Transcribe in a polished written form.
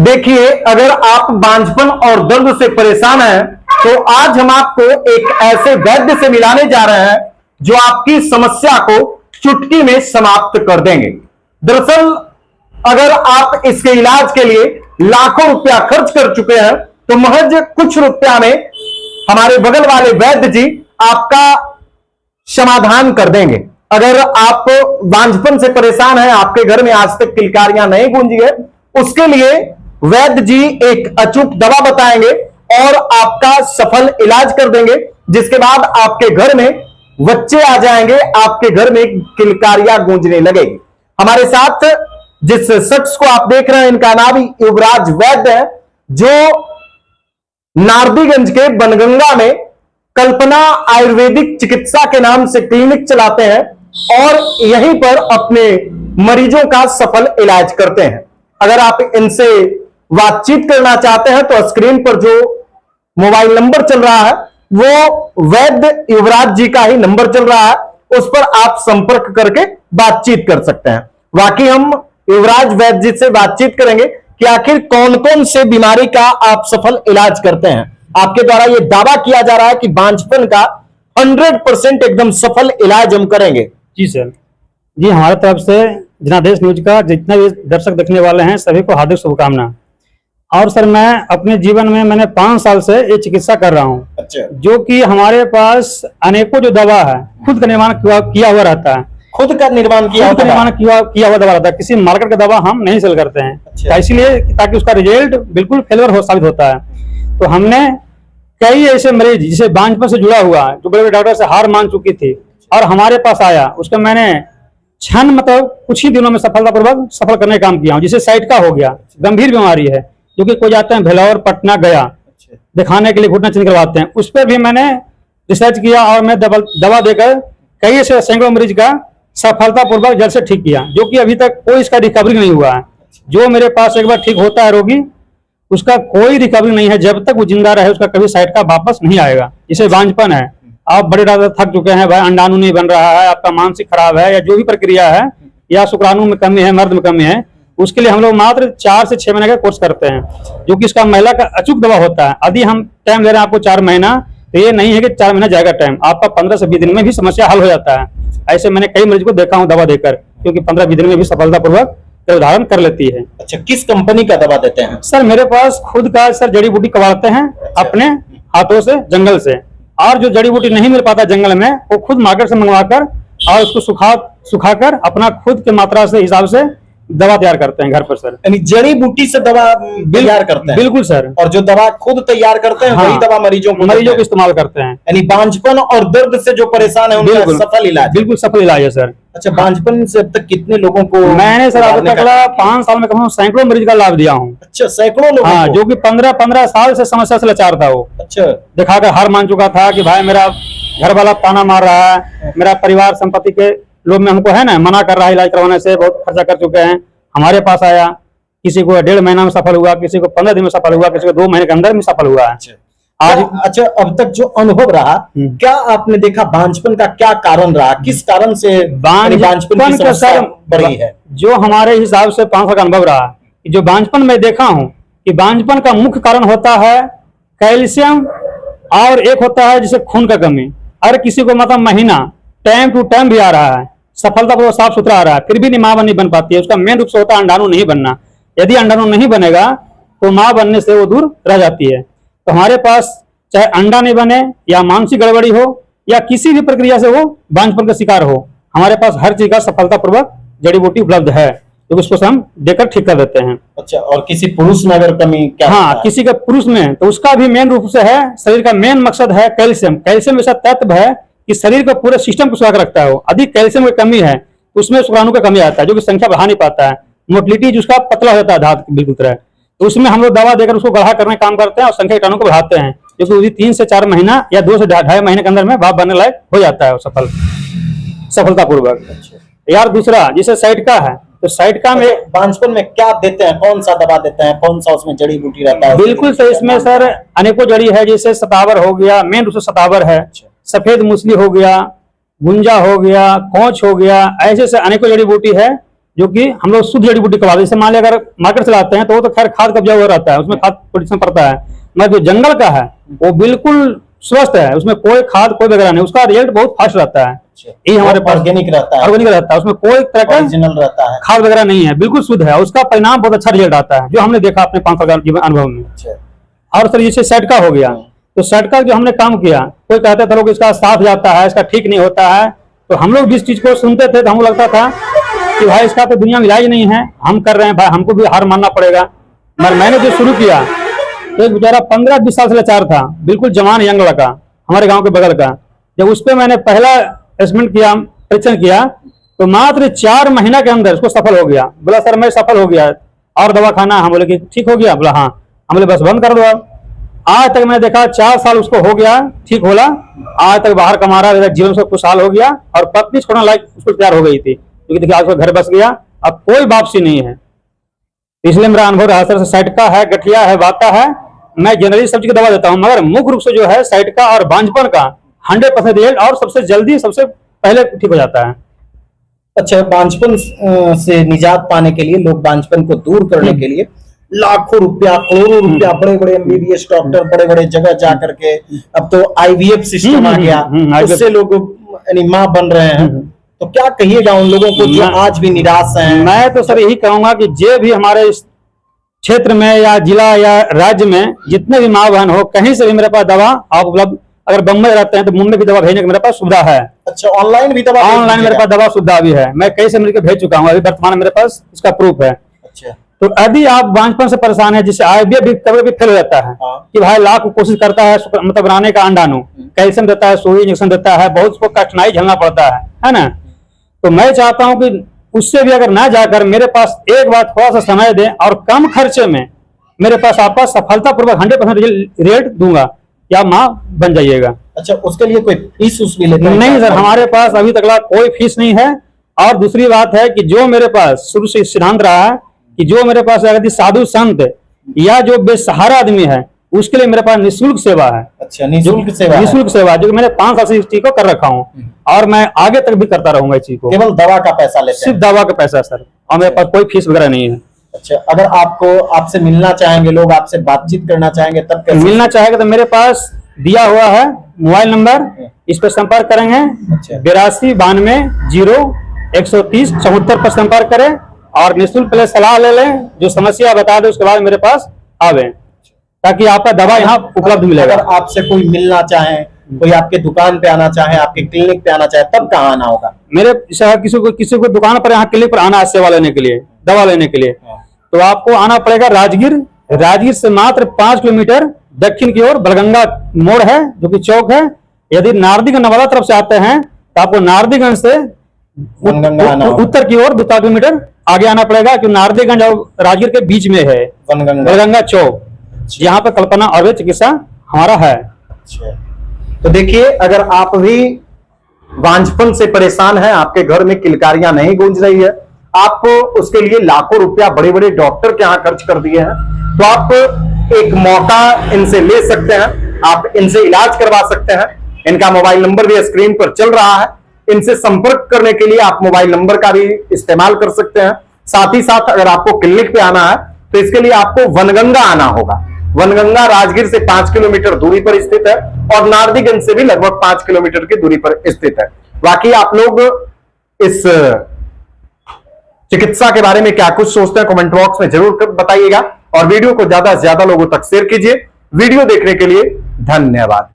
देखिए, अगर आप बांझपन और दर्द से परेशान हैं तो आज हम आपको एक ऐसे वैद्य से मिलाने जा रहे हैं जो आपकी समस्या को चुटकी में समाप्त कर देंगे। दरअसल अगर आप इसके इलाज के लिए लाखों रुपया खर्च कर चुके हैं तो महज कुछ रुपया में हमारे बगल वाले वैद्य जी आपका समाधान कर देंगे। अगर आप बांझपन से परेशान हैं, आपके घर में आज तक किलकारियां नहीं गूंजी है, उसके लिए वैद्य जी एक अचूक दवा बताएंगे और आपका सफल इलाज कर देंगे, जिसके बाद आपके घर में बच्चे आ जाएंगे, आपके घर में किलकारियां गूंजने लगेगी। हमारे साथ जिस शख्स को आप देख रहे हैं, इनका नाम युवराज वैद्य है, जो नारदीगंज के बनगंगा में कल्पना आयुर्वेदिक चिकित्सा के नाम से क्लिनिक चलाते हैं और यहीं पर अपने मरीजों का सफल इलाज करते हैं। अगर आप इनसे बातचीत करना चाहते हैं तो स्क्रीन पर जो मोबाइल नंबर चल रहा है वो वैद्य युवराज जी का ही नंबर चल रहा है, उस पर आप संपर्क करके बातचीत कर सकते हैं। बाकी हम युवराज वैद्य जी से बातचीत करेंगे कि आखिर कौन कौन से बीमारी का आप सफल इलाज करते हैं। आपके द्वारा यह दावा किया जा रहा है कि बांझपन का 100% एकदम सफल इलाज हम करेंगे। जी सर, जी हमारे तरफ से जनादेश न्यूज का जितने भी दर्शक देखने वाले हैं सभी को हार्दिक शुभकामना। और सर मैं अपने जीवन में मैंने 5 साल से ये चिकित्सा कर रहा हूँ। अच्छा। जो कि हमारे पास अनेकों जो दवा है खुद का निर्माण किया हुआ रहता है, खुद का निर्माण किया हुआ दवा रहता है, किसी मार्केट का दवा हम नहीं सेल करते हैं। अच्छा। इसलिए ताकि उसका रिजल्ट बिल्कुल फेलवर साबित होता है। तो हमने कई ऐसे मरीज जिसे बांझपन से जुड़ा हुआ है, जो बड़े बड़े डॉक्टर से हार मान चुकी थी और हमारे पास आया, उसका मैंने क्षण मतलब कुछ ही दिनों में सफलतापूर्वक सफल करने का काम किया हूँ। जिसे साइट का हो गया, गंभीर बीमारी है, जो कि कोई जाते हैं भेलावर पटना गया दिखाने के लिए घुटना चिन्ह करवाते हैं, उस पर भी मैंने रिसर्च किया और मैं दवा देकर कई ऐसे सैकड़ों मरीज का सफलतापूर्वक जड़ से ठीक किया, जो कि अभी तक कोई इसका रिकवरी नहीं हुआ है। जो मेरे पास एक बार ठीक होता है रोगी, उसका कोई रिकवरी नहीं है, जब तक वो जिंदा रहे उसका कभी साइड का वापस नहीं आएगा। इसे बांझपन है, आप बड़े डॉक्टर थक चुके हैं, भाई अंडाणु नहीं बन रहा है, आपका मानसिक खराब है, या जो भी प्रक्रिया है, या शुक्राणु में कमी है, मर्द में कमी है, उसके लिए हम लोग मात्र 4 से 6 महीने का कोर्स करते हैं, जो कि इसका महिला का अचूक दवा होता है। यदि हम टाइम ले रहे हैं आपको 4 महीना, तो ये नहीं है कि 4 महीना जाएगा टाइम, आपका 15 से 20 दिन में भी समस्या हल हो जाता है। ऐसे मैंने कई मरीज को देखा हूँ दवा देकर, क्योंकि 15-20 दिन में भी सफलतापूर्वक उदाहरण कर लेती है। अच्छा, किस कंपनी का दवा देते हैं? सर मेरे पास खुद का सर जड़ी बूटी कबाड़ते हैं अपने हाथों से जंगल से, और जो जड़ी बूटी नहीं मिल पाता जंगल में वो खुद मार्केट से मंगवाकर और उसको सुखाकर अपना खुद के मात्रा से हिसाब से दवा तैयार करते हैं घर पर सर। यानी जड़ी बूटी से दवा तैयार करते हैं? बिल्कुल सर। और जो दवा खुद तैयार करते हैं, वही दवा मरीजों को इस्तेमाल करते हैं। यानी बांझपन और दर्द से जो परेशान है उनका सफल इलाज? बिल्कुल सफल इलाज है सर। अच्छा, बांझपन से अब तक कितने लोगों को? मैंने सर अब तक 5 साल में कम सैकड़ों मरीज का लाभ दिया हूँ। अच्छा, सैकड़ों लोग? हाँ, जो कि 15 साल से समस्या से लाचार था वो। अच्छा। दिखाकर हार मान चुका था कि भाई मेरा घर वाला ताना मार रहा है, मेरा परिवार संपत्ति के लोग में हमको है ना मना कर रहा है इलाज करवाने से, बहुत खर्चा कर चुके हैं। हमारे पास आया, किसी को 1.5 महीना में सफल हुआ, किसी को 15 दिन में सफल हुआ, किसी को 2 महीने के अंदर में सफल हुआ है। आज अच्छा, अब तक जो अनुभव रहा, क्या आपने देखा बांझपन का क्या कारण रहा, किस कारण से बांझपन की समस्या बढ़ी है? जो हमारे हिसाब से 5 साल का अनुभव रहा, जो बांझपन में देखा हूँ कि बांझपन का मुख्य कारण होता है कैल्शियम, और एक होता है जैसे खून का कमी। अगर किसी को मतलब महीना टाइम टू टाइम भी आ रहा है, सफलता पूर्वक साफ सुथरा आ रहा है, फिर भी मां नहीं बन पाती है, उसका मेन रूप से होता है अंडाणु नहीं बनना। यदि अंडाणु नहीं बनेगा तो मां बनने से वो दूर रह जाती है। तो हमारे पास चाहे अंडा नहीं बने, या मानसिक गड़बड़ी हो, या किसी भी प्रक्रिया से वो बांझपन का शिकार हो, हमारे पास हर चीज का सफलतापूर्वक जड़ी बूटी उपलब्ध है, तो उसको हम देकर ठीक कर देते हैं। अच्छा, और किसी पुरुष में अगर कमी क्या? हाँ, किसी का पुरुष में, तो उसका भी मेन रूप से है, शरीर का मेन मकसद है कैल्शियम। कैल्शियम ऐसा तत्व है कि शरीर का पूरे सिस्टम को सुधार रखता है। वो अधिक कैल्शियम की कमी है तो उसमें शुक्राणु का कमी आता है, जो कि संख्या बढ़ा नहीं पाता है, मोटिलिटी जिसका पतला होता है धातु बिल्कुल तरह। तो उसमें हम लोग दवा देकर उसको गढ़ा करने का काम करते हैं और संख्या कीटाणु को बढ़ाते हैं, जो कि 3 से 4 महीना या 2 से 2.5 महीने के अंदर में भाप बनने लायक हो जाता है सफलतापूर्वक। यार दूसरा जिसे साइड का है, तो साइड का में बांझपन में क्या देते हैं, कौन सा दवा देते हैं, कौन सा उसमें जड़ी बूटी रहता है? बिल्कुल सर, इसमें सर अनेकों जड़ी है, जैसे सतावर हो गया, मेन रूप से सतावर है, सफेद मूसली हो गया, गुंजा हो गया, कोंच हो गया, ऐसे से अनेकों जड़ी बूटी है जो कि हम लोग शुद्ध जड़ी बूटी करवाते हैं। जैसे मान लिया अगर मार्केट से लाते हैं तो वो तो खैर खाद का उपजा हुआ रहता है, उसमें खाद प्रोडक्शन पड़ता है, मगर जो जंगल का है वो बिल्कुल स्वस्थ है, उसमें कोई खाद कोई वगैरह नहीं, उसका रिजल्ट बहुत फास्ट रहता है। ये हमारे पास ऑर्गेनिक रहता है, ऑर्गेनिक रहता है, उसमें कोई तरह का ओरिजिनल रहता है। खाद वगैरह नहीं है, बिल्कुल शुद्ध है, उसका परिणाम बहुत अच्छा रिजल्ट आता है, जो हमने देखा अपने 5 साल का जीवन अनुभव में। और सर जैसे सटका हो गया, तो सटका जो हमने काम किया, कोई कहते थे लोग इसका साफ जाता है, इसका ठीक नहीं होता है, तो हम लोग जिस चीज को सुनते थे तो हमको लगता था कि भाई इसका तो दुनिया में इलाज नहीं है, हम कर रहे हैं भाई, हमको भी हार मानना पड़ेगा। मगर मैंने जो शुरू किया तो एक बेचारा 15-20 साल से लाचार था, बिल्कुल जवान यंग लड़का, हमारे गांव के बगल का, जब उस पर मैंने पहला एसेसमेंट किया, परीक्षण किया, तो मात्र 4 महीना के अंदर उसको सफल हो गया। बोला सर मैं सफल हो गया, और दवा खाना? हम बोले कि ठीक हो गया। बोला हाँ। हम बोले बस बंद कर दो अब। आज तक मैंने देखा 4 साल उसको हो गया, ठीक होला, आज तक बाहर कमा रहा है, जीवन से खुशहाल हो गया, और पत्नी छोड़ने लायक उसको तैयार हो गई थी, क्योंकि देखिए आज उसका घर बस गया, अब कोई वापसी नहीं है। इसलिए मेरा अनुभव रहा सर, साइटका है, गठिया है, वाता है, मैं जनरली सब चीज की दवा देता हूँ, मगर मुख्य रूप से जो है साइटका और बांझपन का 100% रिजल्ट, और सबसे जल्दी सबसे पहले ठीक हो जाता है। अच्छा, बांझपन से निजात पाने के लिए, लोग बांझपन को दूर करने के लिए लाखों रुपया, करोड़ों रुपया, बड़े बड़े MBBS डॉक्टर बड़े बड़े जगह जा करके, अब तो IVF सिस्टम आ गया, उससे लोग यानी माँ बन रहे हैं। तो क्या कहिएगा उन लोगों को जो आज भी निराश हैं? मैं तो सर यही कहूंगा कि जो भी हमारे इस क्षेत्र में या जिला या राज्य में जितने भी माँ बहन हो, कहीं से भी मेरे पास दवा आप उपलब्ध, अगर बम्बई रहते हैं तो मुंबई भी दवा भेजने की मेरे पास सुविधा है। अच्छा, ऑनलाइन भी दवा? ऑनलाइन मेरे पास दवा सुविधा भी है, मैं कई से मिलकर भेज चुका हूँ, अभी वर्तमान मेरे पास इसका प्रूफ है। अच्छा, तो यदि आप बांझपन से परेशान है, जिससे IVF भी कभी भी फेल हो जाता है, कि भाई लाख कोशिश करता है मतलब बनाने का अंडाणु, कैल्शियम देता है, सुई इंजेक्शन देता है, बहुत उसको कठिनाई झेलना पड़ता है ना, तो मैं चाहता हूं कि उससे भी अगर ना जाकर मेरे पास एक बार थोड़ा सा समय दें, और कम खर्चे में मेरे पास आपका सफलतापूर्वक 100% रिजल्ट दूंगा, या माँ बन जाइएगा। अच्छा, उसके लिए कोई फीस उस भी लेते हैं? नहीं सर, हमारे पास अभी तक कोई फीस नहीं है। और दूसरी बात है कि जो मेरे पास शुरू से सिद्धांत रहा है कि जो मेरे पास अगर साधु संत या जो बेसहारा आदमी है, उसके लिए मेरे पास निःशुल्क सेवा है। अच्छा, निःशुल्क सेवा? निःशुल्क सेवा, जो मैंने 5 साल से इस चीज को कर रखा हूँ, और मैं आगे तक भी करता रहूंगा इस चीज को। केवल दवा का पैसा लेते हैं? सिर्फ दवा का पैसा सर, और मेरे पास कोई फीस वगैरह नहीं है। अच्छा, अगर आपसे मिलना चाहेंगे लोग, आपसे बातचीत करना चाहेंगे, तब कैसे? मिलना चाहेगा तो मेरे पास दिया हुआ है मोबाइल नंबर, इस पर संपर्क करेंगे। 82 92 0 130 74 पर संपर्क करें, और निःशुल्क पहले सलाह ले लें, जो समस्या बता दे, उसके बाद मेरे पास आवे, ताकि आपका दवा यहाँ उपलब्ध मिलेगा। अगर आपसे कोई मिलना चाहे, कोई आपके दुकान पे आना चाहे, आपके क्लिनिक पे आना चाहे, तब कहाँ आना होगा? मेरे किसी को दुकान पर यहाँ क्लिनिक पर आना है सेवा लेने के लिए, दवा लेने के लिए, तो आपको आना पड़ेगा राजगीर। राजगीर से मात्र 5 किलोमीटर दक्षिण की ओर बलगंगा मोड़ है, जो कि चौक है। यदि नारदीगंज नवादा तरफ से आते हैं तो आपको नारदीगंज से उत्तर की ओर 2 किलोमीटर आगे आना पड़ेगा, क्योंकि नारदीगंज और राजगीर के बीच में है बलगंगा चौक, यहाँ पर कल्पना आयुर्वेद चिकित्सा हमारा है। तो देखिए, अगर आप भी बांझपन से परेशान हैं, आपके घर में किलकारियां नहीं गूंज रही है, आप उसके लिए लाखों रुपया बड़े बड़े डॉक्टर के यहाँ खर्च कर दिए हैं, तो आप एक मौका इनसे ले सकते हैं, आप इनसे इलाज करवा सकते हैं। इनका मोबाइल नंबर भी स्क्रीन पर चल रहा है, इनसे संपर्क करने के लिए आप मोबाइल नंबर का भी इस्तेमाल कर सकते हैं। साथ ही साथ अगर आपको क्लिनिक पे आना है तो इसके लिए आपको वनगंगा आना होगा। वनगंगा राजगीर से 5 किलोमीटर दूरी पर स्थित है, और नारदीगंज से भी लगभग 5 किलोमीटर की दूरी पर स्थित है। बाकी आप लोग इस चिकित्सा के बारे में क्या कुछ सोचते हैं, कमेंट बॉक्स में जरूर बताइएगा, और वीडियो को ज्यादा से ज्यादा लोगों तक शेयर कीजिए। वीडियो देखने के लिए धन्यवाद।